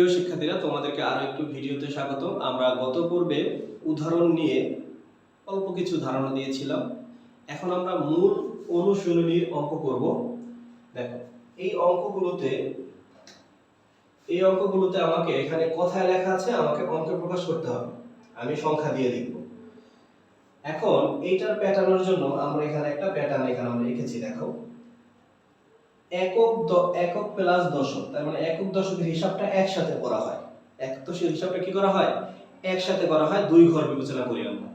প্রিয় শিক্ষার্থীরা, তোমাদেরকে আরো একটু ভিডিওতে স্বাগত। আমরা গত পর্বে উদাহরণ নিয়ে অল্প কিছু ধারণা দিয়েছিলাম। এখন আমরা মূল অনুশীলনীর অঙ্ক করব। দেখো, এই অঙ্কগুলোতে আমাকে এখানে কথায় লেখা আছে, আমাকে অঙ্কে প্রকাশ করতে হবে। আমি সংখ্যা দিয়ে লিখব। এখন এইটার প্যাটার্নের জন্য আমরা এখানে একটা প্যাটার্ন আমরা লিখেছি। দেখো, একক প্লাস দশক, তার মানে একক দশকের হিসাবটা একসাথে করা হয়। একক দশকের হিসাবটা কি করা হয়? একসাথে করা হয়, দুই ঘর বিবেচনা করি আমরা।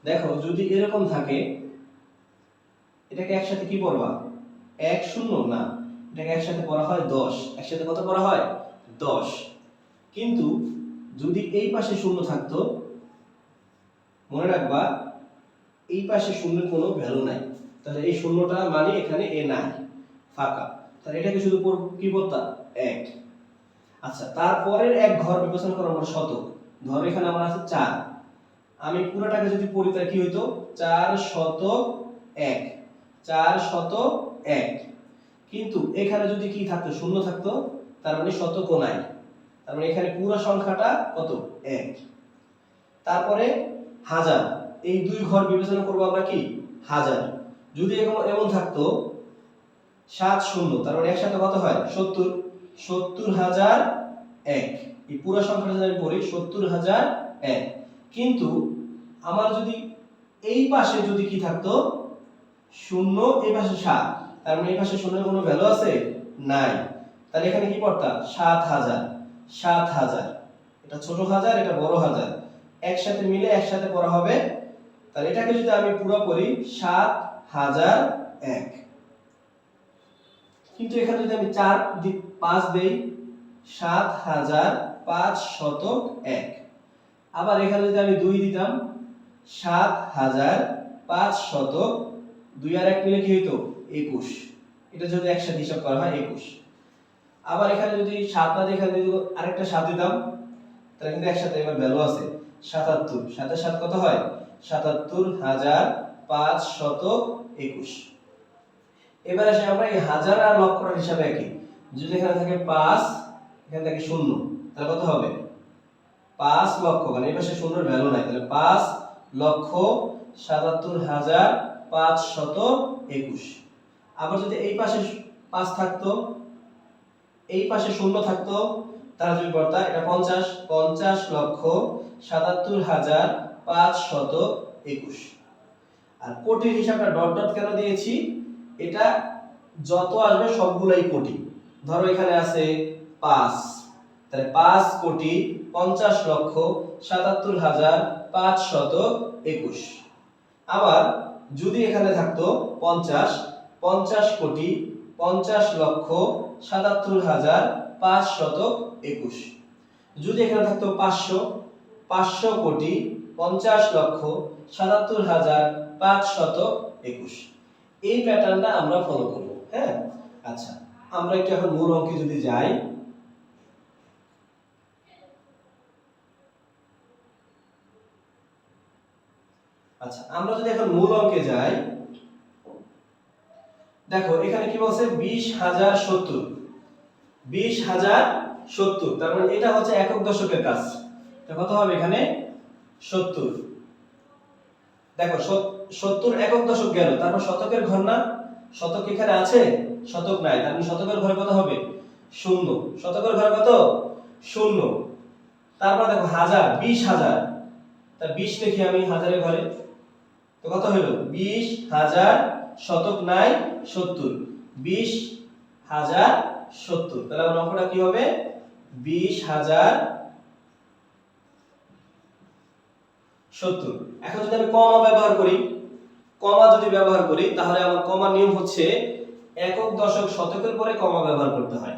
দেখো, যদি এরকম থাকে, এটাকে একসাথে কি পড়বা? 1 0 না, এটাকে একসাথে পড়া হয় 10। একসাথে কত পড়া হয়? 10। কিন্তু যদি এই পাশে শূন্য থাকতো, মনে রাখবা এই পাশে শূন্যের কোনো ভ্যালু নাই, তাহলে এই শূন্যটা মানে এখানে এ নাই, ফাঁকা। তাহলে এটাকে শুধু কি বলতাম? 1। আচ্ছা, তারপরের এক ঘর বিবেচনা করো আমরা শতক। ধরো এখানে আমার আছে 4, আমি পুরোটাকে যদি পড়ি তাহলে কি হইতো? 4 শতক 1, 4 শতক 1। কিন্তু এখানে যদি কি থাকতো? শূন্য থাকতো, তার মানে শতকও নাই, তার মানে এখানে পুরো সংখ্যাটা কত? 1। তারপরে হাজার, এই দুই ঘর বিবেচনা করবো আমরা কি? হাজার। যদি এমন থাকতো 7 0, তার মানে একসাথে কত হয়? 70। 70,001, এই পুরো সংখ্যাটা যদি আমি পড়ি 70,001। কিন্তু আমার যদি এই পাশে যদি কি থাকতো? শূন্য, এই পাশে 7, তার মানে এই পাশে শূন্যের কোনো ভ্যালু আছে? নাই। তাহলে এখানে কি পড়তাম? 7000। 7000, এটা ছোট হাজার, এটা বড় হাজার, একসাথে মিলে একসাথে পড়া হবে। তাহলে এটাকে যদি আমি পুরো পড়ি 7001। কিন্তু এখানে যদি আমি 5 দেই, 7501। আবার এখানে যদি আমি 2 দিতাম, 7502 আর 1 মিলে কি হইতো? 21। এটা যদি একসাথে হিসাব করা হয় 21। আবার এখানে যদি 7 না দিয়ে এখানে যদি আরেকটা 7 দিতাম, তাহলে কিন্তু একসাথে এবার ভ্যালু আছে 77। 7 এর 7 কত হয়? 77,521। এবার আসে আমরা এই হাজার আর লক্ষটার হিসাবে একই। যদি এখানে থাকে 5, এখানে থাকে 0, তাহলে কত হবে? 5 লক্ষ, মানে এই পাশে শূন্যের ভ্যালু নাই, তাহলে 5,77,521। আবার যদি এই পাশে 5 থাকতো, এই পাশে শূন্য থাকতো, তাহলে তুমি বলতা এটা 50, 50,77,521। আর কোটির হিসাবটা ডট ডট কেন দিয়েছি? এটা যত আসবে সবগুলাই কোটি। ধরো এখানে আছে 5, তাহলে 5,50,77,521। আবার যদি এখানে থাকতো 50, 50 কোটি 50,77,521। যদি এখানে থাকতো 500, 500 কোটি 50,77,521। এই প্যাটার্নটা আমরা ফলো করব। হ্যাঁ, আচ্ছা, আমরা একটু এখন মূল অঙ্কে যদি যাই। আচ্ছা, আমরা যদি এখন মূল অঙ্কে যাই, দেখো এখানে কি বলছে? 20,070। 20,070, তার মানে এটা হচ্ছে একক দশকের কাজ। এটা কত হবে? এখানে 70। দেখো 70 একক দশক গেল, তারপর শতকের ঘর না, শতক এখানে আছে? শতক নাই, তার মানে শতকের ঘরে কত হবে? 0। শতকের ঘরে কত? 0। তারপর দেখো হাজার, 20,000, তা 20 লিখি আমি হাজারের ঘরে, তো কত হলো? 20,000, শতক নাই 70, 20,070। তাহলে আমার অঙ্কটা কি হবে? 20,070। এখন যদি আমি কমা ব্যবহার করি, তাহলে আমার কমার নিয়ম হচ্ছে একক দশক শতকের পরে কমা ব্যবহার করতে হয়।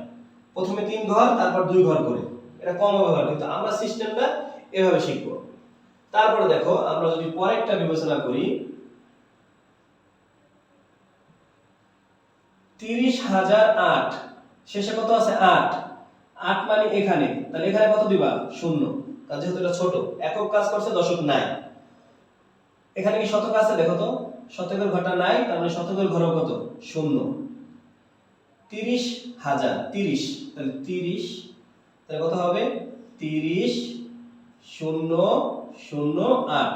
প্রথমে 3 ঘর, তারপর 2 ঘর করে, এটা কমা ব্যবহার। কিন্তু আমরা সিস্টেমটা এভাবে শিখব। তারপরে দেখো, আমরা যদি পরেরটা বিবেচনা করি, 30,008, শেষে কত আছে? 8। 8 মানে এখানে, তাহলে এখানে কত দিবা? 0, কারণ যেহেতু এটা ছোট, একক কাজ করছে, দশক নাই। এখানে কি শতক আছে? দেখো তো, শতকের ঘরটা নাই, তার মানে শতকের ঘরও কত? 0। 30,000, 30, তাহলে 30, তাহলে কত হবে 30 0 0 8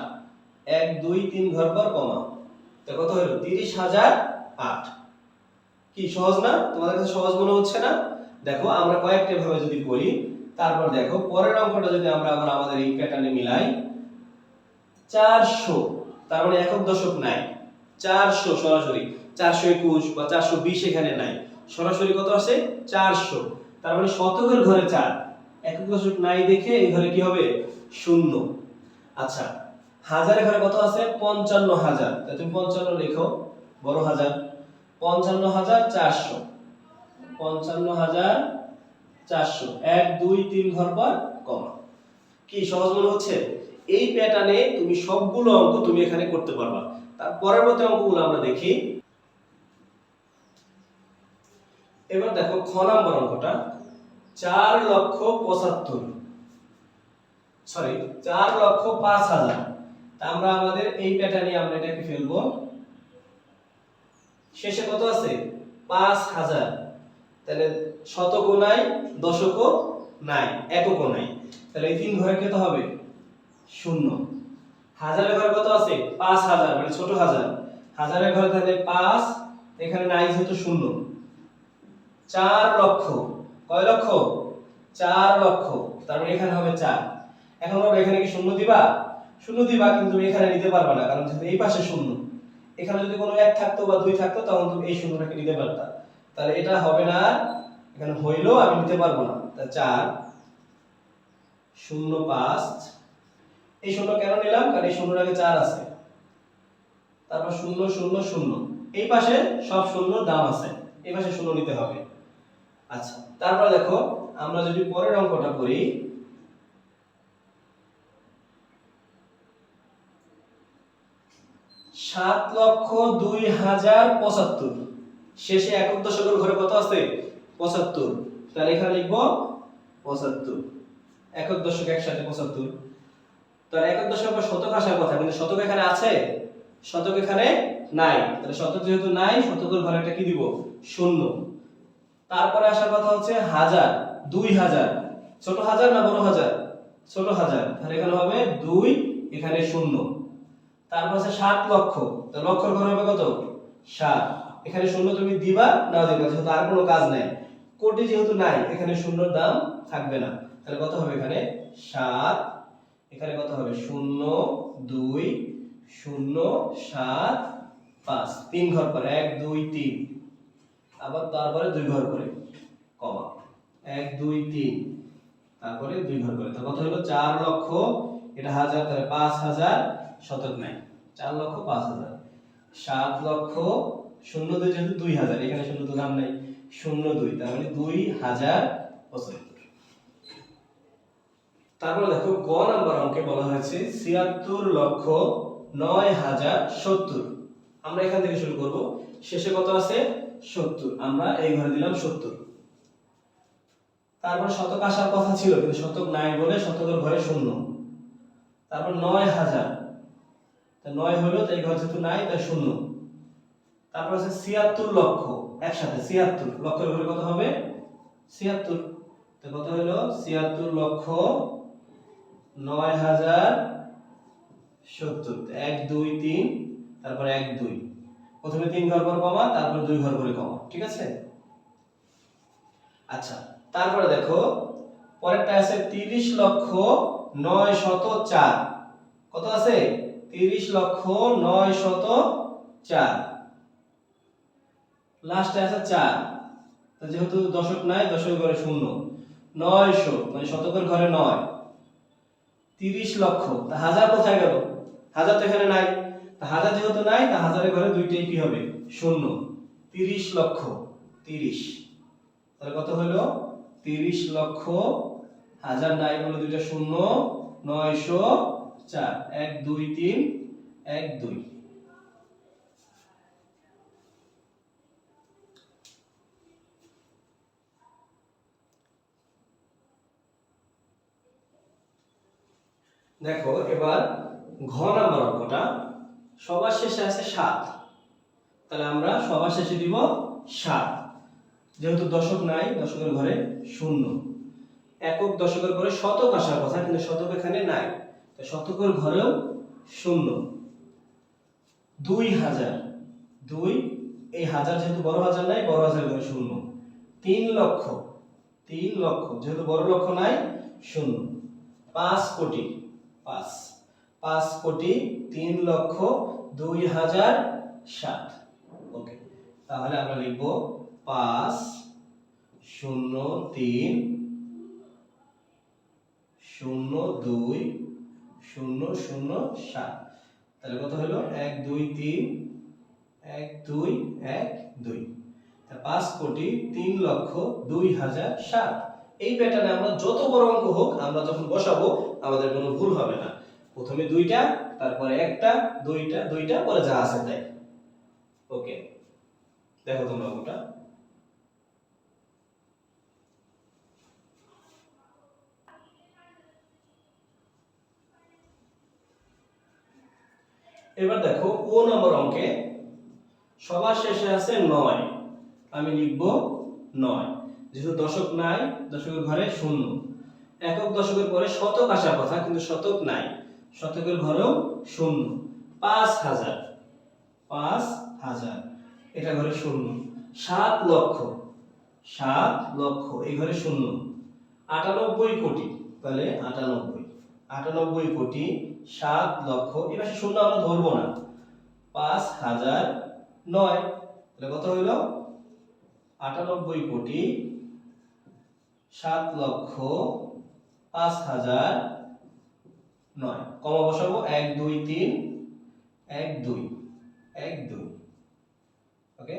1 2 3 ঘর পর কমা, তাহলে কত হলো 30,008। কি সহজ না? তোমাদের কাছে সহজ মনে হচ্ছে না? দেখো আমরা কয়েকটা ভাবে যদি করি, তারপর দেখো পরের অঙ্কটা যদি আমরা আবার আমাদের এই প্যাটার্নে মিলাই, 400, তার মানে একক দশক নাই, 400 সরাসরি 421 বা 420 এখানে নাই, সরাসরি কত আছে 400, তার মানে শতকের ঘরে 4, একক দশক নাই দেখে এই ঘরে কি হবে শূন্য। আচ্ছা হাজারের ঘরে কত আছে 55,000, তাহলে তুমি 55 লিখো বড় হাজার, 55,400, 55,400 1 2 3 ঘর পর কমা। কি সহজ মনে হচ্ছে? এই প্যাটার্নে তুমি সবগুলো অঙ্ক তুমি এখানে করতে পারবা। তার পরবর্তী অঙ্কগুলো আমরা দেখি। এবার দেখো খ নাম্বার অঙ্কটা 4,75,000, সরি 4,05,000। তা আমরা আমাদের এই প্যাটার্নে আমরা এটাকে ফেলবো, শেষে কত আছে 5,000, তাহলে শতকও নাই দশকও নাই এককও নাই, তাহলে এই তিন ঘরে কত হবে শূন্য। হাজারের ঘরে কত আছে 5,000 মানে ছোট হাজার, হাজারের ঘরে তাহলে 5, এখানে নাই যেহেতু শূন্য। 4 লক্ষ, কয় লক্ষ 4 লক্ষ, তার মানে এখানে হবে 4। এখন আমরা এখানে কি শূন্য দিবা? শূন্য দিবা, কিন্তু তুমি এখানে নিতে পারবা না, কারণ যেহেতু এই পাশে শূন্য, এখানে যদি কোনো 1 থাকতো বা 2 থাকতো তখন তুমি এই শূন্যটাকে নিতে পারতা, তাহলে এটা হবে না, এখানে হইলো আমি নিতে পারবো না। তাহলে 4 0 5, এই শূন্য কেন নিলাম? কারণ এই শূন্যর আগে 4 আছে, তারপর 0 0 0, এই পাশে সব শূন্যর দাম আছে, এই পাশে শূন্য নিতে হবে। আচ্ছা তারপর দেখো আমরা যদি পরের অঙ্কটা করি, 7,02,075, শেষে একক দশকের ঘরে কত আছে 75, তাহলে এখানে লিখবো 75, একক দশক একসাথে 75। তাহলে একক দশক বা শতক আসার কথা, কিন্তু শতক এখানে আছে, শতক এখানে নাই, তাহলে শতক যেহেতু নাই শতকের ঘরে একটা কি দিব শূন্য। তারপরে আসার কথা হচ্ছে হাজার, 2,000, ছোট হাজার না বড় হাজার? ছোট হাজার, তাহলে এখানে হবে 2, এখানে শূন্য। তারপর আছে 7 লক্ষ, তো লক্ষের ঘরে হবে কত 7, এখানে শূন্য তুমি দিবা না দিবা, যেহেতু আর কোনো কাজ নাই, কোটি যেহেতু নাই এখানে শূন্যর দাম থাকবে না, তাহলে কত হবে এখানে 7, এখানে কত হবে 0 2 0 7 5, 3 ঘর পরে 1 2 3, আবার তারপরে 2 ঘর করে কমা 1 2 3, তারপরে 2 ঘর করে, তো কত হলো 4 লক্ষ, এটা হাজার, তাহলে 5,000, শতক নাই 4 লক্ষ 5,000, 7 লক্ষ 0 2 যেহেতু 2,000, এখানে শূন্য তো দাম নাই 0 2, তার মানে 2,075। তারপর দেখো গ নাম্বার অঙ্কে বলা হয়েছে 76,09,070, আমরা এখান থেকে শুরু করব, শেষে কত আছে 70, আমরা এই ঘরে দিলাম 70। তারপর শতক আসার কথা ছিল কিন্তু শতক নাই বলে শতকের ঘরে শূন্য। তারপর 9,000, তা 9 হলো, তাই ঘর যেহেতু নাই তাই শূন্য। তারপর আছে 76 লক্ষ, একসাথে 76, লক্ষের ঘরে কত হবে 76, তো কত হলো 76,09,070, 1 2 3, তারপর 1 2, প্রথমে 3 ঘর পর কমা, তারপর 2 ঘর করে কমা, ঠিক আছে। আচ্ছা তারপরে দেখো পরেরটা আছে 30,09,004, কত আছে 30,09,004, লাস্টে আছে 4, তো যেহেতু দশক নাই দশকের ঘরে শূন্য, 900 মানে শতকের ঘরে 9, 30 লক্ষ, তা হাজার কোথায় গেল? হাজার তো এখানে নাই, তা হাজার যেহেতু নাই তা হাজারের ঘরে দুইটাই কি হবে শূন্য, 30 লক্ষ 30, তাহলে কত হলো 30 লক্ষ, হাজার নাই বলে দুইটা শূন্য, 904, 1 2 3 1 2। দেখো এবার ঘ নাম্বার অঙ্কটা, সবার শেষে আছে 7, তাহলে আমরা সবার শেষে দিব 7, যেহেতু দশক নাই দশকের ঘরে শূন্য। একক দশকের পরে শতক আসার কথা, কিন্তু শতক এখানে নাই, তো শতকের ঘরেও শূন্য। 2000, 2 এই হাজার যেহেতু বড় হাজার নাই, বড় হাজার ঘরে শূন্য। 3 লক্ষ, 3 লক্ষ যেহেতু বড় লক্ষ নাই, শূন্য। 5 কোটি, 5 কোটি 3 লক্ষ 2007। ওকে, তাহলে আমরা লিখব 502,007। তাহলে কত হলো? 1 2 3 1 2 1 2। 5 কোটি 3 লক্ষ 2007। এই প্যাটার্নে আমরা যত বড় অঙ্ক হোক আমরা যখন বসাবো আমাদের কোনো ভুল হবে না। প্রথমে দুইটা, তারপরে একটা, দুইটা, দুইটা, পরে যা আছে তাই। ওকে, দেখো তোমরা অঙ্কটা। এবার দেখো ও নম্বর অঙ্কে সবার শেষে আছে 9, আমি লিখব 9। যেহেতু দশক নাই, দশকের ঘরে শূন্য। একক দশকের পরে শতক আসার কথা, কিন্তু শতক নাই, শতকের ঘরেও শূন্য। 5000, 5000 এটা ঘরে শূন্য। 7 লক্ষ, 7 লক্ষ এই ঘরে শূন্য। 98 কোটি, তাহলে 98 কোটি 7 লক্ষ, এই পাশে শূন্য আমরা ধরবো না। 5009, তাহলে কত হইল? 98 কোটি 7 লক্ষ 5009। কমা বসাবো 1 2 3 1 2 1 2। ওকে,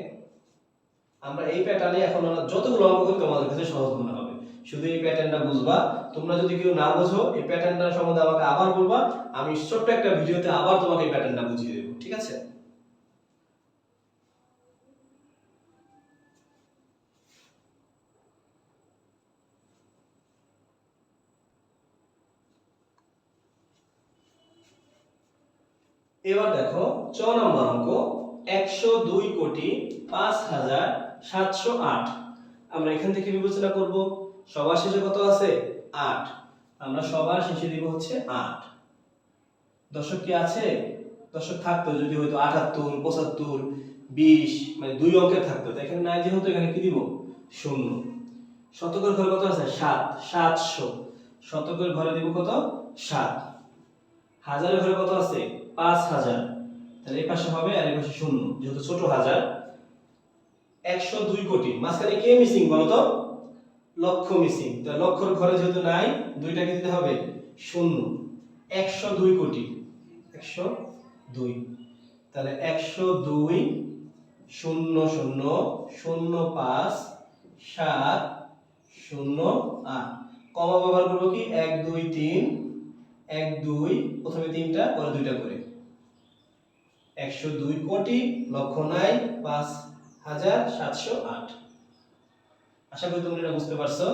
আমরা এই প্যাটার্নে এখন যতগুলো অঙ্ক করি তোমাদের কাছে সহজ মনে হবে। শুধু এই প্যাটার্নটা বুঝবা। তোমরা যদি কেউ না বোঝো এই প্যাটার্নটা সম্বন্ধে আমাকে আবার বলবা, আমি ছোট্ট একটা ভিডিওতে আবার তোমাকে এই প্যাটার্নটা বুঝিয়ে দেব, ঠিক আছে? এবার দেখো 6 নম্বর অঙ্ক 102 কোটি 5,708। আমরা এখান থেকে বিবেচনা করব। সবার শেষে কত আছে? 8। আমরা সবার শেষে দিব হচ্ছে 8। দশক কি আছে? দশক থাকতো যদি হয়তো 78 75 20, মানে দুই অঙ্কের থাকতো, তাই এখানে নাই যেহেতু এখানে কি দিব? শূন্য। শতকের ঘরে কত আছে? 7, 700। শতকের ঘরে দিব কত? 7। হাজারের ঘরে কত আছে? 5000, তাহলে এই পাশে হবে আর এই পাশে শূন্য, যেহেতু ছোট হাজার। 102 কোটি, মাঝখানে কে মিসিং বলো তো? লক্ষ মিসিং, তো লক্ষর ঘরে যেহেতু নাই, দুইটা কি দিতে হবে? শূন্য। 102 কোটি, 102, তাহলে 102 0 0 0 5 7 0 8। কমা ব্যবহার করব কি? 1 2 3 1 2, প্রথমে তিনটা পরে দুইটা করে। 102 কোটি লক্ষ নাই 5,708। আশা করি তোমরা এটা বুঝতে পারছো।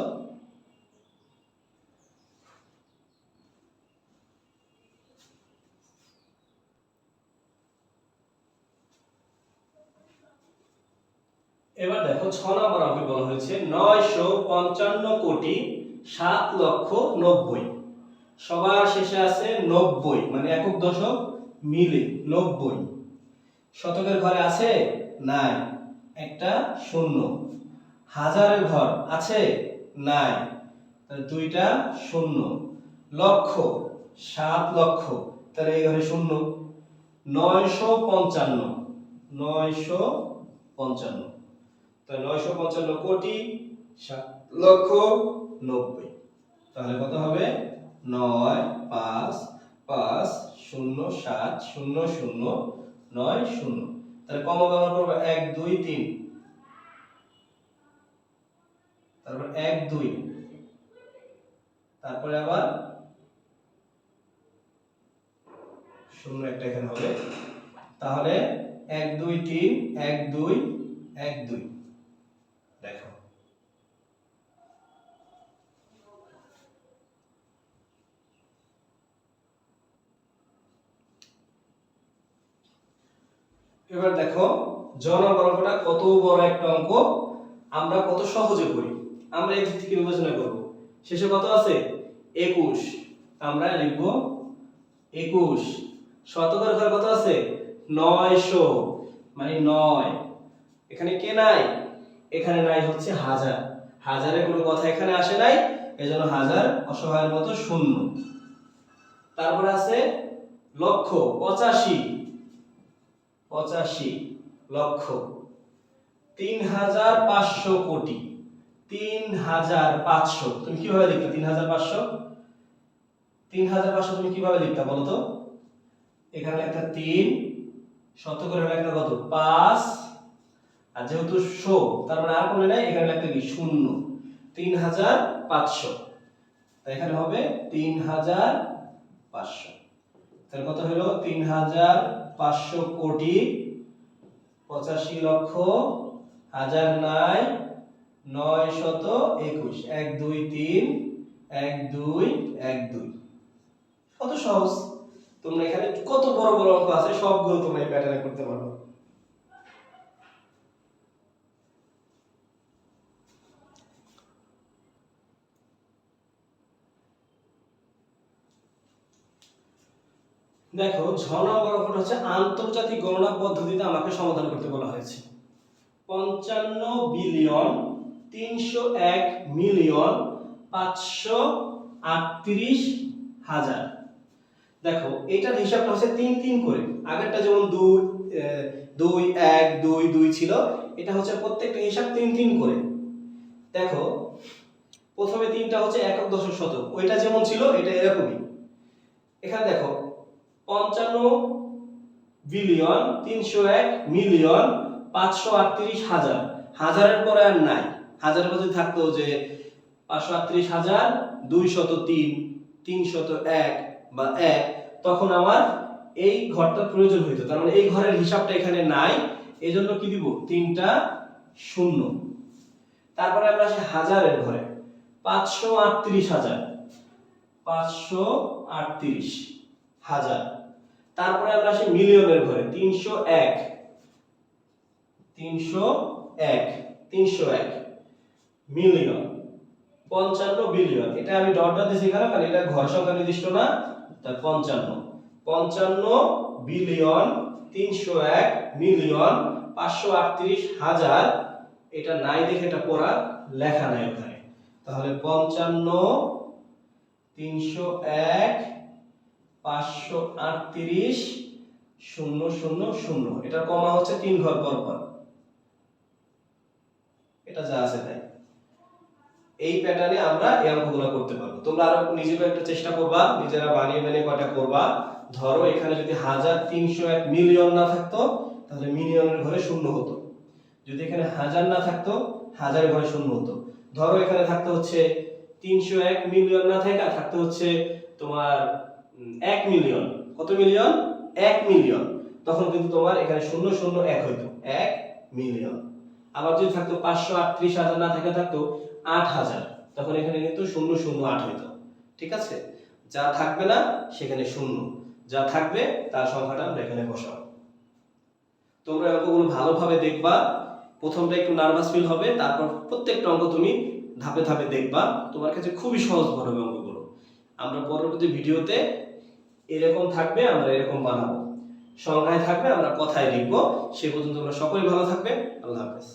এবার দেখো 6 নম্বর অঙ্কে বলা হয়েছে 955 কোটি 7 লক্ষ 90। সবার শেষে আছে 90, মানে একক দশক মিলে 90। শতকের ঘরে আছে? নাই, একটা শূন্য। হাজারের ঘর আছে? নাই, তাহলে দুইটা শূন্য। লক্ষ 7 লক্ষ, তাহলে এই ঘরে শূন্য। 955, 955, তাহলে 955 কোটি 7 লক্ষ 90। তাহলে কত হবে? 9 5 5 0 7 0 0 9 0। তাহলে কমা ব্যবহার করব 1 2 3, তারপর 1 2, তারপরে আবার শূন্য একটা এখানে হবে। তাহলে 1 2 3 1 2 1 2। দেখো এবার দেখো জ নম্বর অঙ্কটা কত বড় একটা অঙ্ক, আমরা কত সহজে করি। আমরা এই দিক থেকে বিবেচনা করব। শেষে কত আছে 21, আমরা লিখব 21। শতকের ঘরে কত আছে 900, মানে 9। এখানে কে নাই, এখানে নাই হচ্ছে হাজার, হাজারের কোনো কথা এখানে আসে নাই, এজন্য হাজার অসহায়ের মতো শূন্য। তারপরে আছে লক্ষ, 85, 85 লক্ষ। 3500 কোটি, 3500 তুমি কিভাবে লিখতে 3500, 3500 তুমি কিভাবে লিখতে বলো তো? এখানে একটা 3, শতকের হলো একটা কত 5, আর যেহেতু 100 তার মানে আর কোনো নাই, এখানে একটা কি শূন্য, 3500। তাই এখানে হবে 3500। তাহলে কত হলো 3500 কোটি, 85 লক্ষ, হাজার নাই, 921, 1 2 3, 1 2 1 2। কত সহজ। তোমরা এখানে কত বড় বড় অঙ্ক আছে সবগুলো তোমরা এই প্যাটার্নে করতে পারো। দেখো 6 নম্বর অঙ্কটা হচ্ছে আন্তর্জাতিক গণনা পদ্ধতিতে আমাকে সমাধান করতে বলা হয়েছে। 55 বিলিয়ন 301 মিলিয়ন 538 হাজার। দেখো এটার হিসাবটা হচ্ছে 3 3 করে, আগেরটা যেমন 2 2 1 2 2 ছিল, এটা হচ্ছে প্রত্যেকটা হিসাব 3 3 করে। দেখো প্রথমে 3টা হচ্ছে একক দশক শতক, ওইটা যেমন ছিল এটা এরকমই। এখানে দেখো 55 বিলিয়ন 301 মিলিয়ন 538 হাজার, হাজারের পরে আর নাই, হাজারের মধ্যে থাকতো যে 538 হাজার 203 301 বা 1, তখন আমার এই ঘরটার প্রয়োজন হইতো, তার মানে এই ঘরের হিসাবটা এখানে নাই, এজন্য কি দিব 3টা শূন্য। তারপরে আমরা আসি হাজারের ঘরে, 538 হাজার, 538 হাজার। তারপরে আমরা আসি মিলিয়নের ঘরে, 301 301 মিলিয়ন। 55 বিলিয়ন, এটা আমি ডটটা দিছি এখানে কারণ এটা ঘর সংখ্যা নির্দিষ্ট না, তাই 55 বিলিয়ন 301 মিলিয়ন 538 হাজার, এটা নাই দেখে এটা পড়া লেখা নাই ওখানে। তাহলে 55 301 538 000, এটা কমা হচ্ছে 3 ঘর পর পর, এটা যা আছে তাই। এই প্যাটার্নে আমরা এই অঙ্কগুলো করতে পারবো। তোমরা আরো নিজেকে একটা চেষ্টা করবা, নিজেরা বানিয়ে বানিয়ে কয়টা করবা। ধরো এখানে যদি 1301 মিলিয়ন না থাকতো তাহলে মিলিয়নের ঘরে শূন্য হতো, যদি এখানে হাজার না থাকতো হাজারের ঘরে শূন্য হতো। ধরো এখানে থাকতে হচ্ছে 301 মিলিয়ন না থাকা থাকতে হচ্ছে তোমার 1 মিলিয়ন, কত মিলিয়ন 1 মিলিয়ন, তখন কিন্তু তোমার এখানে 001 হইতো 1 মিলিয়ন। আবার যদি থাকতো 538 হাজার না থাকে থাকতো 8000, তখন এখানে কিন্তু 008 হইতো। ঠিক আছে, যা থাকবে না সেখানে শূন্য, যা থাকবে তার সংখ্যাটা আমরা এখানে বসাবো। তোমরা অঙ্কগুলো ভালোভাবে দেখবা, প্রথমটা একটু নার্ভাস ফিল হবে, তারপর প্রত্যেকটা অঙ্ক তুমি ধাপে ধাপে দেখবা, তোমার কাছে খুবই সহজ মনে হবে অঙ্কগুলো। আমরা পরবর্তী ভিডিওতে এরকম থাকবে, আমরা এরকম বানাবো, সংখ্যায় থাকবে আমরা কথায় লিখবো। সে পর্যন্ত তোমরা সকলেই ভালো থাকবে। আল্লাহ হাফেজ।